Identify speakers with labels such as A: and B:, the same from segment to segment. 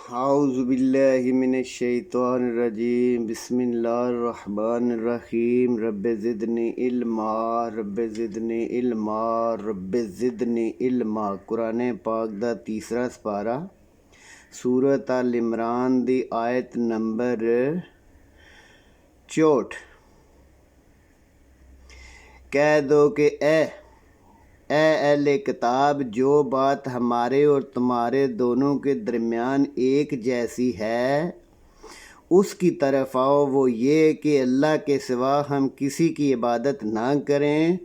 A: اعوذ باللہ من الشیطان الرجیم بسم اللہ الرحمن الرحیم رب زدنی علما رب زدنی علما رب زدنی علما۔ قرآن پاک دا تیسرا سپارہ سورۃ آل عمران دی آیت نمبر 64۔ کہہ دو کہ اے اہل کتاب، جو بات ہمارے اور تمہارے دونوں کے درمیان ایک جیسی ہے اس کی طرف آؤ، وہ یہ کہ اللہ کے سوا ہم کسی کی عبادت نہ کریں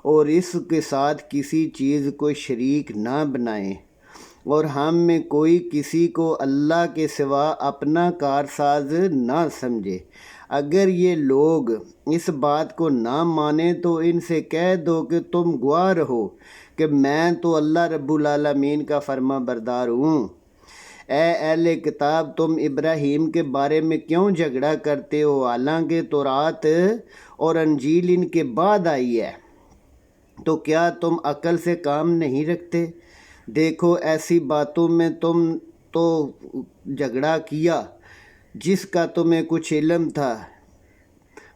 A: اور اس کے ساتھ کسی چیز کو شریک نہ بنائیں، اور ہم میں کوئی کسی کو اللہ کے سوا اپنا کارساز نہ سمجھے۔ اگر یہ لوگ اس بات کو نہ مانیں تو ان سے کہہ دو کہ تم گواہ رہو کہ میں تو اللہ رب العالمین کا فرما بردار ہوں۔ اے اہل کتاب، تم ابراہیم کے بارے میں کیوں جھگڑا کرتے ہو، حالانکہ تورات اور انجیل ان کے بعد آئی ہے؟ تو کیا تم عقل سے کام نہیں رکھتے؟ دیکھو، ایسی باتوں میں تم تو جھگڑا کیا جس کا تمہیں کچھ علم تھا،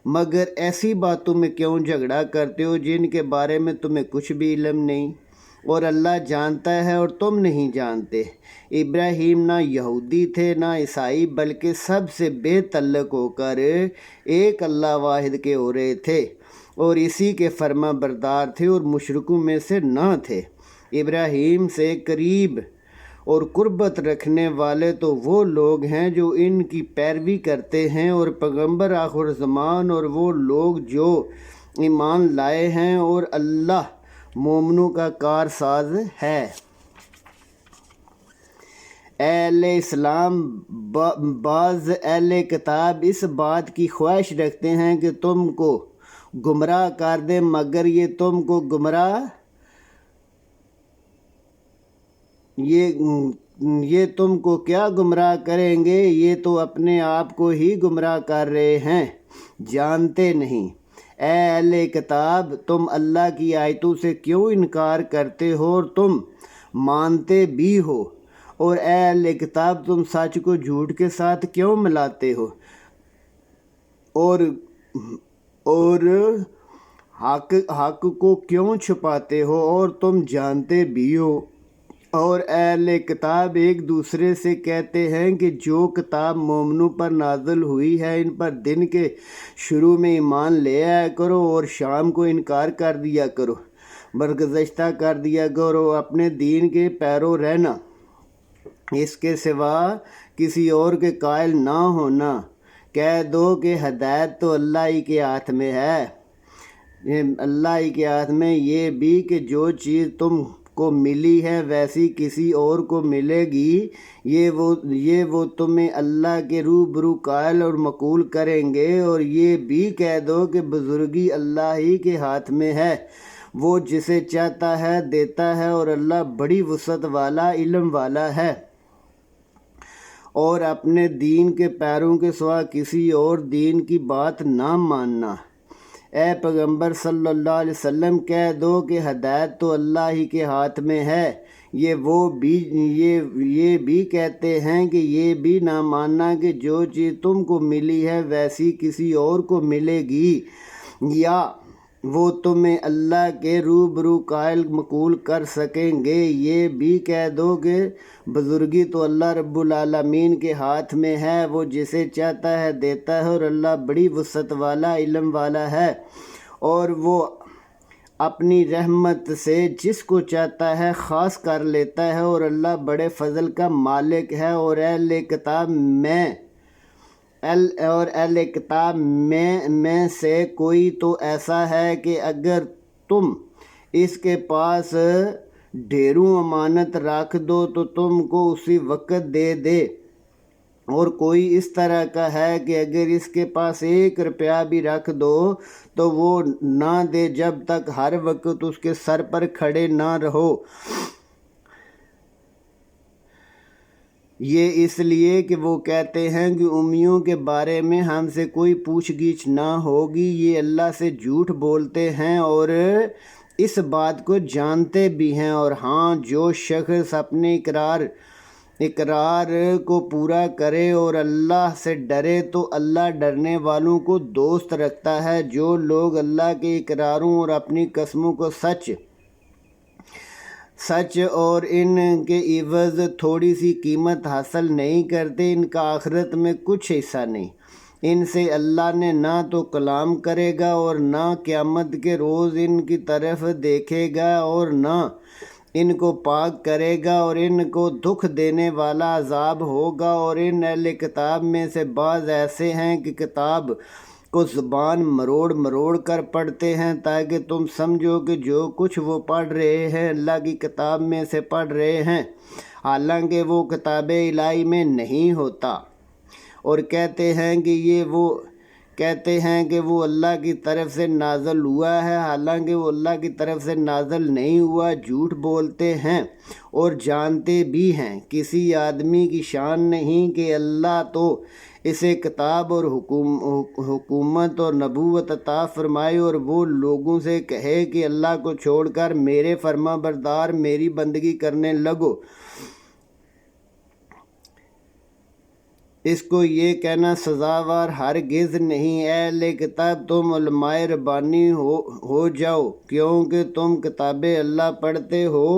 A: مگر ایسی باتوں میں کیوں جھگڑا کرتے ہو جن کے بارے میں تمہیں کچھ بھی علم نہیں، اور اللہ جانتا ہے اور تم نہیں جانتے۔ ابراہیم نہ یہودی تھے نہ عیسائی، بلکہ سب سے بے تعلق ہو کر ایک اللہ واحد کے ہو رہے تھے اور اسی کے فرما بردار تھے اور مشرکوں میں سے نہ تھے۔ ابراہیم سے قریب اور قربت رکھنے والے تو وہ لوگ ہیں جو ان کی پیروی کرتے ہیں، اور پیغمبر آخر زمان اور وہ لوگ جو ایمان لائے ہیں، اور اللہ مومنوں کا کارساز ہے۔ اہل اسلام، بعض اہل کتاب اس بات کی خواہش رکھتے ہیں کہ تم کو گمراہ کر دیں، مگر یہ تم کو کیا گمراہ کریں گے، یہ تو اپنے آپ کو ہی گمراہ کر رہے ہیں، جانتے نہیں۔ اے اہل کتاب، تم اللہ کی آیتوں سے کیوں انکار کرتے ہو اور تم مانتے بھی ہو؟ اور اے اہل کتاب، تم سچ کو جھوٹ کے ساتھ کیوں ملاتے ہو اور حق کو کیوں چھپاتے ہو، اور تم جانتے بھی ہو؟ اور اہل کتاب ایک دوسرے سے کہتے ہیں کہ جو کتاب مومنوں پر نازل ہوئی ہے ان پر دن کے شروع میں ایمان لے آیا کرو اور شام کو انکار کر دیا کرو، برگزشتہ کر دیا کرو، اپنے دین کے پیرو رہنا، اس کے سوا کسی اور کے قائل نہ ہونا۔ کہہ دو کہ ہدایت تو اللہ ہی کے ہاتھ میں ہے، اللہ ہی کے ہاتھ میں، یہ بھی کہ جو چیز تم کو ملی ہے ویسی کسی اور کو ملے گی، یہ وہ تمہیں اللہ کے روبرو قائل اور مقول کریں گے۔ اور یہ بھی کہہ دو کہ بزرگی اللہ ہی کے ہاتھ میں ہے، وہ جسے چاہتا ہے دیتا ہے، اور اللہ بڑی وسعت والا علم والا ہے۔ اور اپنے دین کے پیروں کے سوا کسی اور دین کی بات نہ ماننا۔ اے پیغمبر صلی اللہ علیہ وسلم، کہہ دو کہ ہدایت تو اللہ ہی کے ہاتھ میں ہے۔ یہ بھی کہتے ہیں کہ یہ بھی نہ ماننا کہ جو چیز تم کو ملی ہے ویسی کسی اور کو ملے گی، یا وہ تمہیں اللہ کے روبرو قائل مقول کر سکیں گے۔ یہ بھی کہہ دو کہ بزرگی تو اللہ رب العالمین کے ہاتھ میں ہے، وہ جسے چاہتا ہے دیتا ہے، اور اللہ بڑی وسعت والا علم والا ہے، اور وہ اپنی رحمت سے جس کو چاہتا ہے خاص کر لیتا ہے، اور اللہ بڑے فضل کا مالک ہے۔ اور اہل کتاب میں سے کوئی تو ایسا ہے کہ اگر تم اس کے پاس ڈھیروں امانت رکھ دو تو تم کو اسی وقت دے دے، اور کوئی اس طرح کا ہے کہ اگر اس کے پاس 1 روپیہ بھی رکھ دو تو وہ نہ دے جب تک ہر وقت اس کے سر پر کھڑے نہ رہو۔ یہ اس لیے کہ وہ کہتے ہیں کہ امیوں کے بارے میں ہم سے کوئی پوچھ گچھ نہ ہوگی، یہ اللہ سے جھوٹ بولتے ہیں اور اس بات کو جانتے بھی ہیں۔ اور ہاں، جو شخص اپنے اقرار اقرار کو پورا کرے اور اللہ سے ڈرے تو اللہ ڈرنے والوں کو دوست رکھتا ہے۔ جو لوگ اللہ کے اقراروں اور اپنی قسموں کو سچ اور ان کے عوض تھوڑی سی قیمت حاصل نہیں کرتے، ان کا آخرت میں کچھ حصہ نہیں۔ ان سے اللہ نے نہ تو کلام کرے گا اور نہ قیامت کے روز ان کی طرف دیکھے گا اور نہ ان کو پاک کرے گا، اور ان کو دکھ دینے والا عذاب ہوگا۔ اور ان اہل کتاب میں سے بعض ایسے ہیں کہ کتاب کو زبان مروڑ مروڑ کر پڑھتے ہیں تاکہ تم سمجھو کہ جو کچھ وہ پڑھ رہے ہیں اللہ کی کتاب میں سے پڑھ رہے ہیں، حالانکہ وہ کتاب الہی میں نہیں ہوتا، اور کہتے ہیں کہ وہ اللہ کی طرف سے نازل ہوا ہے، حالانکہ وہ اللہ کی طرف سے نازل نہیں ہوا۔ جھوٹ بولتے ہیں اور جانتے بھی ہیں کسی آدمی کی شان نہیں کہ اللہ تو اسے کتاب اور حکومت اور نبوت عطا فرمائے، اور وہ لوگوں سے کہے کہ اللہ کو چھوڑ کر میرے فرما بردار میری بندگی کرنے لگو۔ اس کو یہ کہنا سزاوار ہرگز نہیں۔ اے اہل کتاب، تم علماء ربانی ہو جاؤ، کیونکہ تم کتاب اللہ پڑھتے ہو،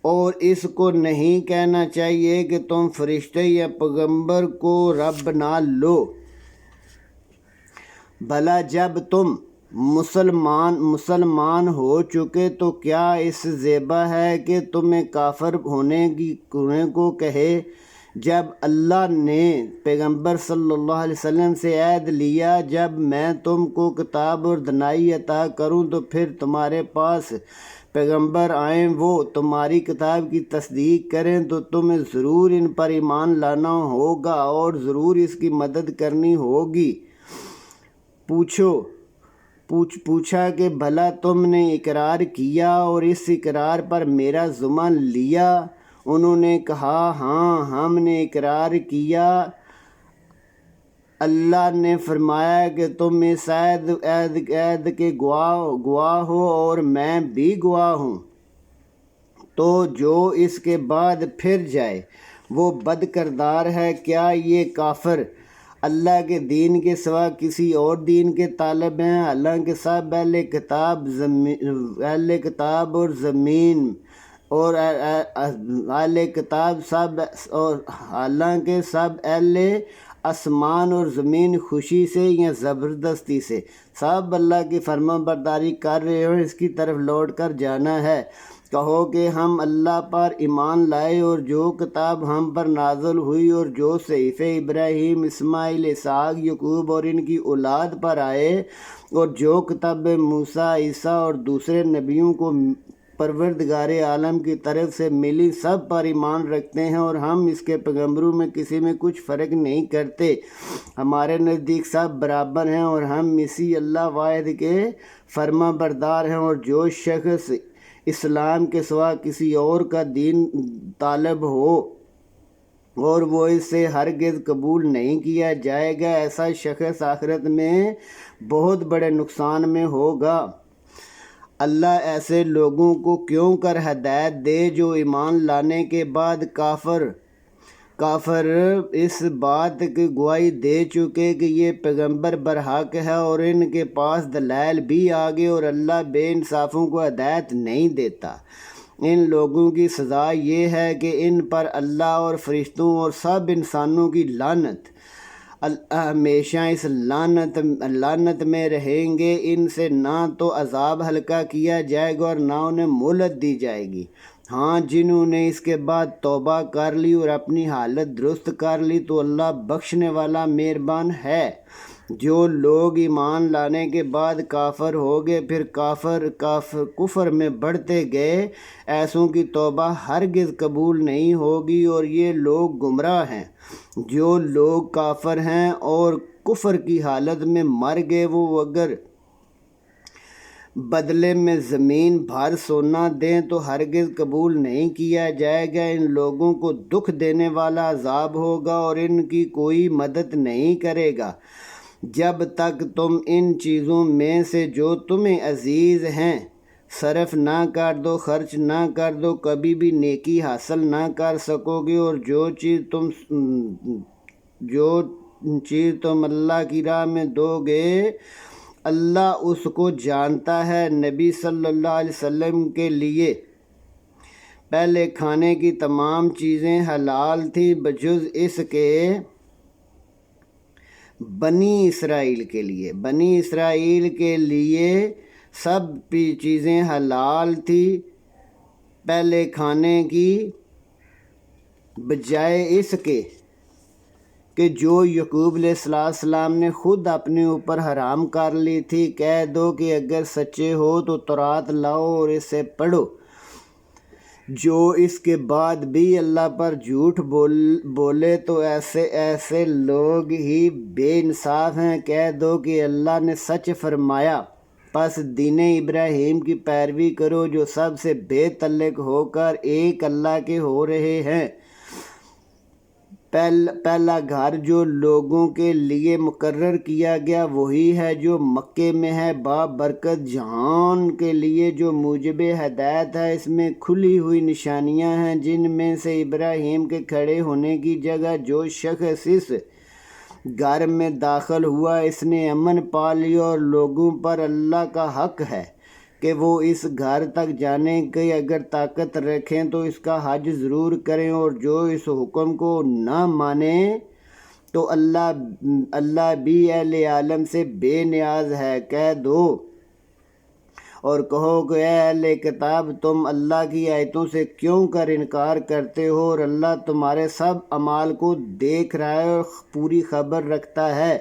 A: اور اس کو نہیں کہنا چاہیے کہ تم فرشتے یا پیغمبر کو رب نہ لو۔ بھلا جب تم مسلمان ہو چکے تو کیا اس زیبا ہے کہ تمہیں کافر ہونے کو کہے؟ جب اللہ نے پیغمبر صلی اللہ علیہ وسلم سے عہد لیا، جب میں تم کو کتاب اور دانائی عطا کروں تو پھر تمہارے پاس پیغمبر آئیں، وہ تمہاری کتاب کی تصدیق کریں، تو تمہیں ضرور ان پر ایمان لانا ہوگا اور ضرور اس کی مدد کرنی ہوگی۔ پوچھا کہ بھلا تم نے اقرار کیا اور اس اقرار پر میرا ذمہ لیا؟ انہوں نے کہا ہاں، ہم نے اقرار کیا۔ اللہ نے فرمایا کہ تم اس عہد کے گواہ ہو اور میں بھی گواہ ہوں، تو جو اس کے بعد پھر جائے وہ بد کردار ہے۔ کیا یہ کافر اللہ کے دین کے سوا کسی اور دین کے طالب ہیں؟ حالانکہ سب اہل آسمان اور زمین خوشی سے یا زبردستی سے سب اللہ کی فرما برداری کر رہے ہو، اس کی طرف لوٹ کر جانا ہے۔ کہو کہ ہم اللہ پر ایمان لائے اور جو کتاب ہم پر نازل ہوئی اور جو صحیفے ابراہیم، اسماعیل، اسحاق، یعقوب اور ان کی اولاد پر آئے، اور جو کتاب موسیٰ، عیسیٰ اور دوسرے نبیوں کو پروردگار عالم کی طرف سے ملی، سب پر ایمان رکھتے ہیں، اور ہم اس کے پیغمبروں میں کسی میں کچھ فرق نہیں کرتے۔ ہمارے نزدیک سب برابر ہیں اور ہم اسی اللہ واحد کے فرما بردار ہیں۔ اور جو شخص اسلام کے سوا کسی اور کا دین طالب ہو اور وہ اس سے ہرگز قبول نہیں کیا جائے گا، ایسا شخص آخرت میں بہت بڑے نقصان میں ہوگا۔ اللہ ایسے لوگوں کو کیوں کر ہدایت دے جو ایمان لانے کے بعد کافر اس بات کی گواہی دے چکے کہ یہ پیغمبر برحق ہے، اور ان کے پاس دلائل بھی آگے، اور اللہ بے انصافوں کو ہدایت نہیں دیتا۔ ان لوگوں کی سزا یہ ہے کہ ان پر اللہ اور فرشتوں اور سب انسانوں کی لعنت، ہمیشہ اس لعنت میں رہیں گے۔ ان سے نہ تو عذاب ہلکا کیا جائے گا اور نہ انہیں مہلت دی جائے گی۔ ہاں، جنہوں نے اس کے بعد توبہ کر لی اور اپنی حالت درست کر لی تو اللہ بخشنے والا مہربان ہے۔ جو لوگ ایمان لانے کے بعد کافر ہو گئے پھر کفر میں بڑھتے گئے، ایسوں کی توبہ ہرگز قبول نہیں ہوگی، اور یہ لوگ گمراہ ہیں۔ جو لوگ کافر ہیں اور کفر کی حالت میں مر گئے، وہ اگر بدلے میں زمین بھر سونا دیں تو ہرگز قبول نہیں کیا جائے گا۔ ان لوگوں کو دکھ دینے والا عذاب ہوگا اور ان کی کوئی مدد نہیں کرے گا جب تک تم ان چیزوں میں سے جو تمہیں عزیز ہیں صرف نہ کر دو، خرچ نہ کر دو، کبھی بھی نیکی حاصل نہ کر سکو گے۔ اور جو چیز تم اللہ کی راہ میں دو گے اللہ اس کو جانتا ہے۔ نبی صلی اللہ علیہ وسلم کے لیے پہلے کھانے کی تمام چیزیں حلال تھیں بجز اس کے بنی اسرائیل کے لیے سب چیزیں حلال تھی پہلے کھانے کی، بجائے اس کے کہ جو یعقوب علیہ السلام نے خود اپنے اوپر حرام کر لی تھی۔ کہہ دو کہ اگر سچے ہو تو تورات لاؤ اور اسے پڑھو۔ جو اس کے بعد بھی اللہ پر جھوٹ بولے تو ایسے لوگ ہی بے انصاف ہیں۔ کہہ دو کہ اللہ نے سچ فرمایا، پس دین ابراہیم کی پیروی کرو جو سب سے بے تعلق ہو کر ایک اللہ کے ہو رہے ہیں۔ پہلا گھر جو لوگوں کے لیے مقرر کیا گیا وہی ہے جو مکے میں ہے، بابرکت جہان کے لیے جو موجب ہدایت ہے۔ اس میں کھلی ہوئی نشانیاں ہیں جن میں سے ابراہیم کے کھڑے ہونے کی جگہ جو شخص اس گھر میں داخل ہوا اس نے امن پا لیا، اور لوگوں پر اللہ کا حق ہے کہ وہ اس گھر تک جانے کی اگر طاقت رکھیں تو اس کا حج ضرور کریں، اور جو اس حکم کو نہ مانے تو اللہ بھی اہل عالم سے بے نیاز ہے۔ کہہ دو اور کہو کہ اے اہل کتاب، تم اللہ کی آیتوں سے کیوں کر انکار کرتے ہو، اور اللہ تمہارے سب اعمال کو دیکھ رہا ہے اور پوری خبر رکھتا ہے۔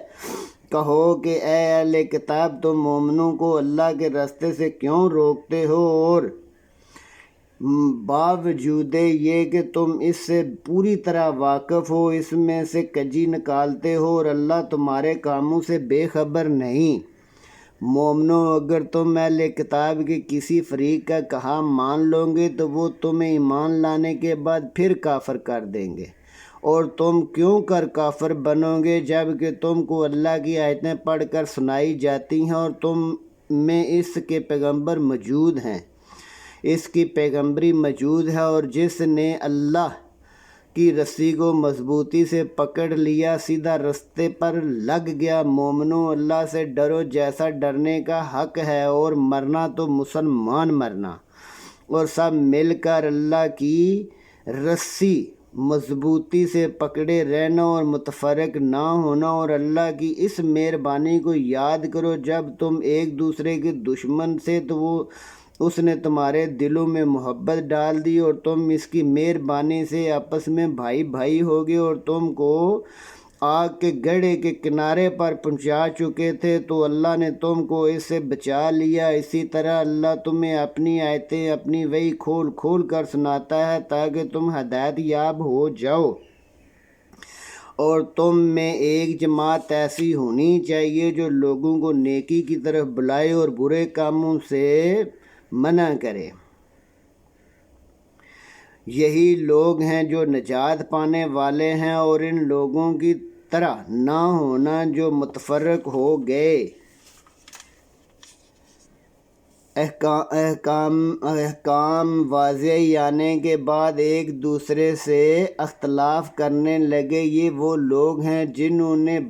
A: کہو کہ اے اہل کتاب، تم مومنوں کو اللہ کے راستے سے کیوں روکتے ہو، اور باوجود یہ کہ تم اس سے پوری طرح واقف ہو اس میں سے کجی نکالتے ہو، اور اللہ تمہارے کاموں سے بے خبر نہیں۔ مومنو، اگر تم اہل کتاب کے کسی فریق کا کہا مان لو گے تو وہ تمہیں ایمان لانے کے بعد پھر کافر کر دیں گے، اور تم کیوں کر کافر بنو گے جب کہ تم کو اللہ کی آیتیں پڑھ کر سنائی جاتی ہیں اور تم میں اس کے پیغمبر موجود ہیں، اس کی پیغمبری موجود ہے، اور جس نے اللہ کی رسی کو مضبوطی سے پکڑ لیا سیدھا رستے پر لگ گیا۔ مومنو، اللہ سے ڈرو جیسا ڈرنے کا حق ہے، اور مرنا تو مسلمان مرنا، اور سب مل کر اللہ کی رسی مضبوطی سے پکڑے رہنا اور متفرق نہ ہونا، اور اللہ کی اس مہربانی کو یاد کرو جب تم ایک دوسرے کے دشمن سے تو اس نے تمہارے دلوں میں محبت ڈال دی، اور تم اس کی مہربانی سے آپس میں بھائی ہو گئے، اور تم کو آگ کے گڑھے کے کنارے پر پہنچا چکے تھے تو اللہ نے تم کو اس سے بچا لیا۔ اسی طرح اللہ تمہیں اپنی آیتیں اپنی وحی کھول کر سناتا ہے تاکہ تم ہدایت یاب ہو جاؤ، اور تم میں ایک جماعت ایسی ہونی چاہیے جو لوگوں کو نیکی کی طرف بلائے اور برے کاموں سے منع کرے۔ یہی لوگ ہیں جو نجات پانے والے ہیں، اور ان لوگوں کی طرح نہ ہونا جو متفرق ہو گئے۔ احکام واضح آنے کے بعد ایک دوسرے سے اختلاف کرنے لگے۔ یہ وہ لوگ ہیں جنہیں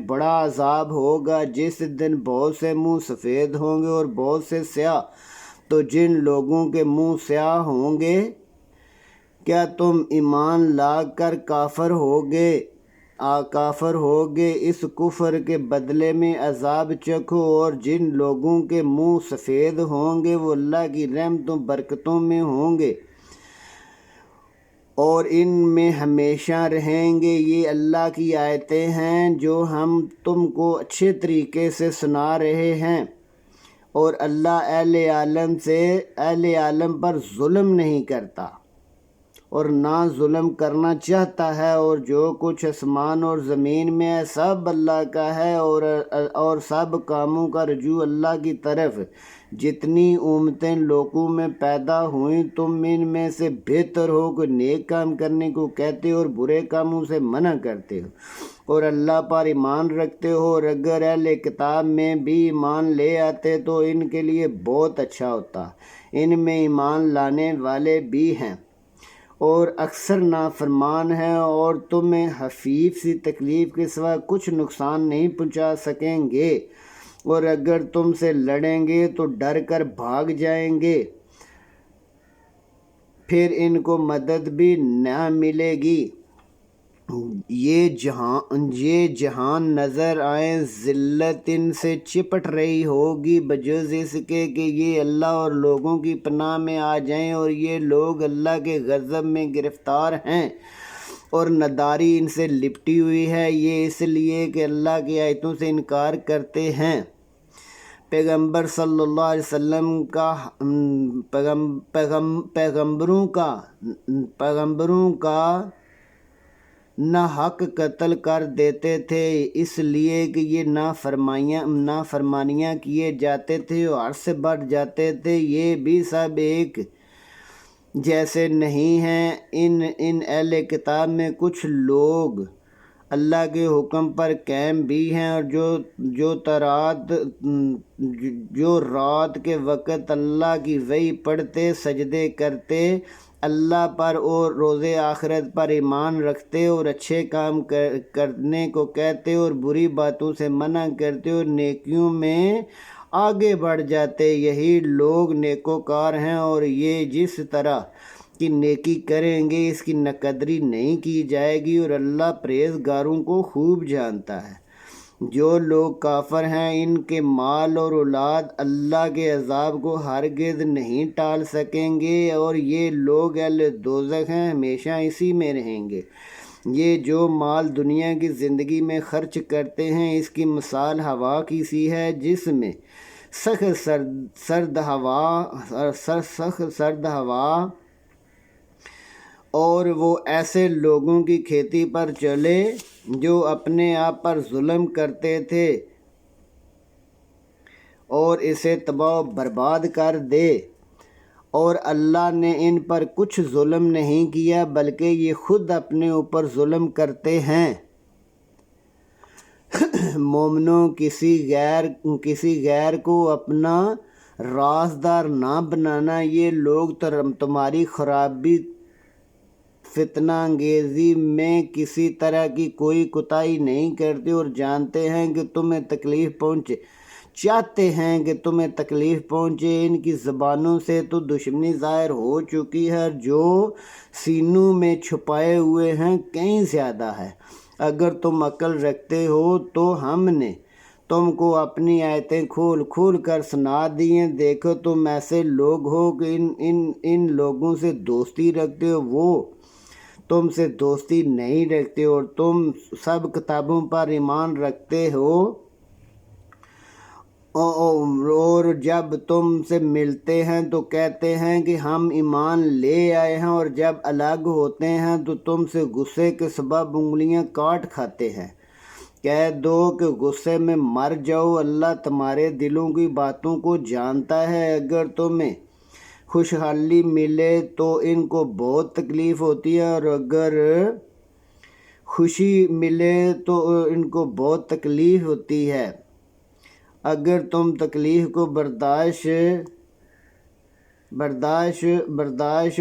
A: بڑا عذاب ہوگا جس دن بہت سے منہ سفید ہوں گے اور بہت سے سیاہ۔ تو جن لوگوں کے منہ سیاہ ہوں گے کیا تم ایمان لا کر کافر ہوگے اس کفر کے بدلے میں عذاب چکھو، اور جن لوگوں کے منہ سفید ہوں گے وہ اللہ کی رحمتوں برکتوں میں ہوں گے اور ان میں ہمیشہ رہیں گے۔ یہ اللہ کی آیتیں ہیں جو ہم تم کو اچھے طریقے سے سنا رہے ہیں، اور اللہ اہل عالم پر ظلم نہیں کرتا۔ اور نہ ظلم کرنا چاہتا ہے، اور جو کچھ آسمان اور زمین میں ہے سب اللہ کا ہے، اور سب کاموں کا رجوع اللہ کی طرف۔ جتنی امتیں لوگوں میں پیدا ہوئیں تم ان میں سے بہتر ہو کہ نیک کام کرنے کو کہتے ہو اور برے کاموں سے منع کرتے ہو، اور اللہ پر ایمان رکھتے ہو، اور اگر اہل کتاب میں بھی ایمان لے آتے تو ان کے لیے بہت اچھا ہوتا۔ ان میں ایمان لانے والے بھی ہیں اور اکثر نافرمان ہیں، اور تمہیں خفیف سی تکلیف کے سوا کچھ نقصان نہیں پہنچا سکیں گے، اور اگر تم سے لڑیں گے تو ڈر کر بھاگ جائیں گے، پھر ان کو مدد بھی نہ ملے گی۔ یہ جہان نظر آئیں ذلت ان سے چپٹ رہی ہوگی بجز اس کے کہ یہ اللہ اور لوگوں کی پناہ میں آ جائیں، اور یہ لوگ اللہ کے غضب میں گرفتار ہیں اور ناداری ان سے لپٹی ہوئی ہے، یہ اس لیے کہ اللہ کی آیتوں سے انکار کرتے ہیں۔ پیغمبر صلی اللہ علیہ وسلم کا پیغمبروں کا نہ حق قتل کر دیتے تھے، اس لیے کہ یہ نافرمانیاں کیے جاتے تھے اور حد سے بڑھ جاتے تھے۔ یہ بھی سب ایک جیسے نہیں ہیں۔ ان اہل کتاب میں کچھ لوگ اللہ کے حکم پر قائم بھی ہیں، اور جو رات کے وقت اللہ کی وحی پڑھتے، سجدے کرتے، اللہ پر اور روز آخرت پر ایمان رکھتے، اور اچھے کام کرنے کو کہتے اور بری باتوں سے منع کرتے اور نیکیوں میں آگے بڑھ جاتے، یہی لوگ نیکوکار ہیں، اور یہ جس طرح کی نیکی کریں گے اس کی ناقدری نہیں کی جائے گی، اور اللہ پرہیزگاروں کو خوب جانتا ہے۔ جو لوگ کافر ہیں ان کے مال اور اولاد اللہ کے عذاب کو ہرگز نہیں ٹال سکیں گے، اور یہ لوگ اہل دوزخ ہیں، ہمیشہ اسی میں رہیں گے۔ یہ جو مال دنیا کی زندگی میں خرچ کرتے ہیں اس کی مثال ہوا کی سی ہے جس میں سخت سرد ہوا اور وہ ایسے لوگوں کی کھیتی پر چلے جو اپنے آپ پر ظلم کرتے تھے اور اسے تباہ و برباد کر دے، اور اللہ نے ان پر کچھ ظلم نہیں کیا بلکہ یہ خود اپنے اوپر ظلم کرتے ہیں۔ مومنوں، کسی غیر کو اپنا رازدار نہ بنانا۔ یہ لوگ تمہاری خرابی، فتنہ انگیزی میں کسی طرح کی کوئی کوتاہی نہیں کرتے، اور جانتے ہیں کہ تمہیں تکلیف چاہتے ہیں کہ تمہیں تکلیف پہنچے۔ ان کی زبانوں سے تو دشمنی ظاہر ہو چکی ہے، جو سینوں میں چھپائے ہوئے ہیں کہیں زیادہ ہے۔ اگر تم عقل رکھتے ہو تو ہم نے تم کو اپنی آیتیں کھول کر سنا دی ہیں۔ دیکھو تم ایسے لوگ ہو کہ ان لوگوں سے دوستی رکھتے ہو، وہ تم سے دوستی نہیں رکھتے، اور تم سب کتابوں پر ایمان رکھتے ہو، اور جب تم سے ملتے ہیں تو کہتے ہیں کہ ہم ایمان لے آئے ہیں، اور جب الگ ہوتے ہیں تو تم سے غصے کے سبب انگلیاں کاٹ کھاتے ہیں۔ کہہ دو کہ غصے میں مر جاؤ، اللہ تمہارے دلوں کی باتوں کو جانتا ہے۔ اگر تمہیں خوشحالی ملے تو ان کو بہت تکلیف ہوتی ہے، اور اگر خوشی ملے تو ان کو بہت تکلیف ہوتی ہے۔ اگر تم تکلیف کو برداشت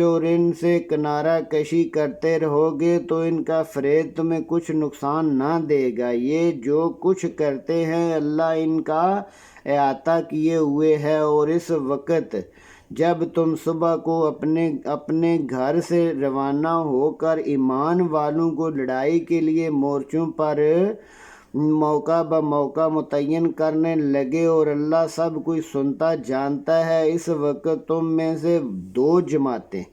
A: اور ان سے کنارہ کشی کرتے رہو گے تو ان کا فریب تمہیں کچھ نقصان نہ دے گا۔ یہ جو کچھ کرتے ہیں اللہ ان کا احاطہ کیے ہوئے ہے، اور اس وقت جب تم صبح کو اپنے گھر سے روانہ ہو کر ایمان والوں کو لڑائی کے لیے مورچوں پر موقع بموقع متعین کرنے لگے، اور اللہ سب کچھ سنتا جانتا ہے، اس وقت تم میں سے دو جماعتیں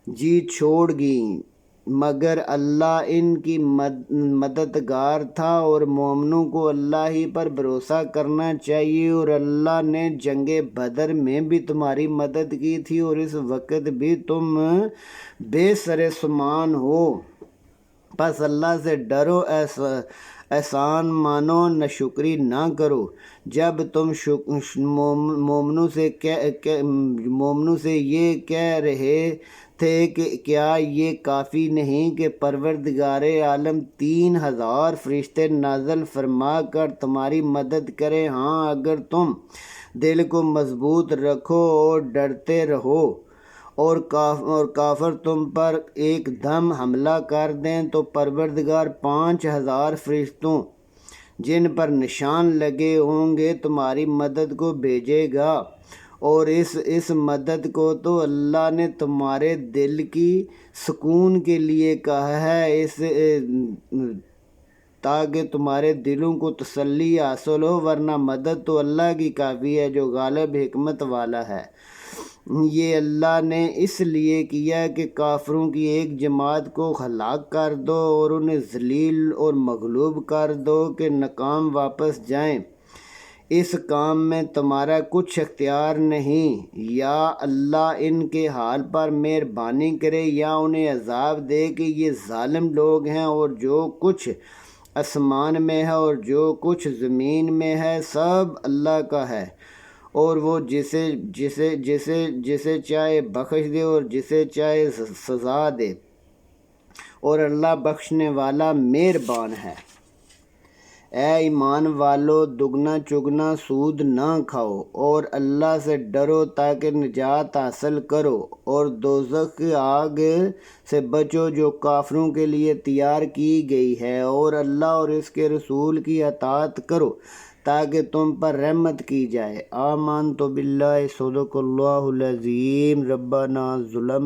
A: جی چھوڑ گئیں مگر اللہ ان کی مددگار تھا، اور مومنوں کو اللہ ہی پر بھروسہ کرنا چاہیے۔ اور اللہ نے جنگ بدر میں بھی تمہاری مدد کی تھی، اور اس وقت بھی تم بے سر سامان ہو، پس اللہ سے ڈرو، احسان مانو، ناشکری نہ کرو۔ جب تم مومنوں سے یہ کہہ رہے تھے کہ کیا یہ کافی نہیں کہ پروردگار عالم 3000 فرشتے نازل فرما کر تمہاری مدد کرے؟ ہاں، اگر تم دل کو مضبوط رکھو اور ڈرتے رہو اور کافر تم پر ایک دم حملہ کر دیں تو پروردگار 5000 فرشتوں جن پر نشان لگے ہوں گے تمہاری مدد کو بھیجے گا، اور اس مدد کو تو اللہ نے تمہارے دل کی سکون کے لیے کہا ہے، تاکہ تمہارے دلوں کو تسلی حاصل ہو، ورنہ مدد تو اللہ کی کافی ہے جو غالب حکمت والا ہے۔ یہ اللہ نے اس لیے کیا کہ کافروں کی ایک جماعت کو ہلاک کر دو اور انہیں ذلیل اور مغلوب کر دو کہ ناکام واپس جائیں۔ اس کام میں تمہارا کچھ اختیار نہیں، یا اللہ ان کے حال پر مہربانی کرے یا انہیں عذاب دے کہ یہ ظالم لوگ ہیں، اور جو کچھ آسمان میں ہے اور جو کچھ زمین میں ہے سب اللہ کا ہے، اور وہ جسے چاہے بخش دے اور جسے چاہے سزا دے، اور اللہ بخشنے والا مہربان ہے۔ اے ایمان والو، دگنا چگنا سود نہ کھاؤ اور اللہ سے ڈرو تاکہ نجات حاصل کرو، اور دوزخ کی آگ سے بچو جو کافروں کے لیے تیار کی گئی ہے، اور اللہ اور اس کے رسول کی اطاعت کرو تاکہ تم پر رحمت کی جائے۔ آمنت باللہ، صدق اللہ العظیم۔ ربنا ظلم